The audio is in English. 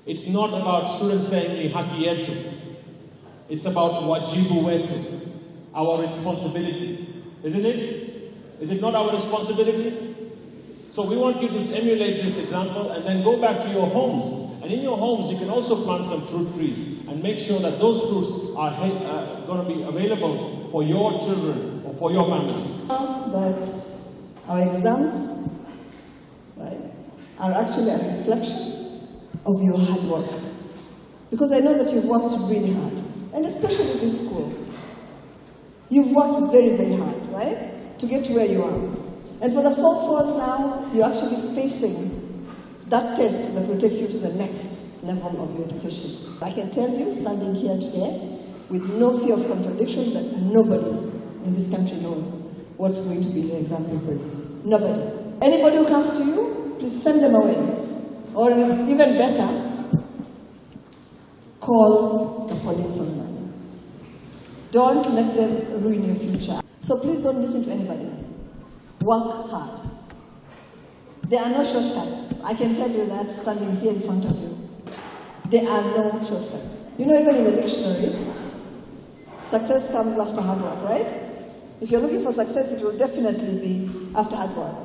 It's not about students saying ni haki yetu. It's about wajibu wetu, our responsibility. Isn't it? Is it not our responsibility? So we want you to emulate this example and then go back to your homes. And in your homes, you can also plant some fruit trees and make sure that those fruits are going to be available for your children or for your families. That our exams, right, are actually a reflection of your hard work. Because I know that you've worked really hard, and especially this school. You've worked very, very hard, right, to get to where you are. And for the Form 4s now, you're actually facing that test that will take you to the next level of your education. I can tell you, standing here today, with no fear of contradiction, that nobody in this country knows what's going to be the exam papers. Nobody. Anybody who comes to you, please send them away. Or even better, call the police on them. Don't let them ruin your future. So please don't listen to anybody. Work hard. There are no shortcuts. I can tell you that standing here in front of you. There are no shortcuts. You know, even in the dictionary, success comes after hard work, right? If you're looking for success, it will definitely be after hard work.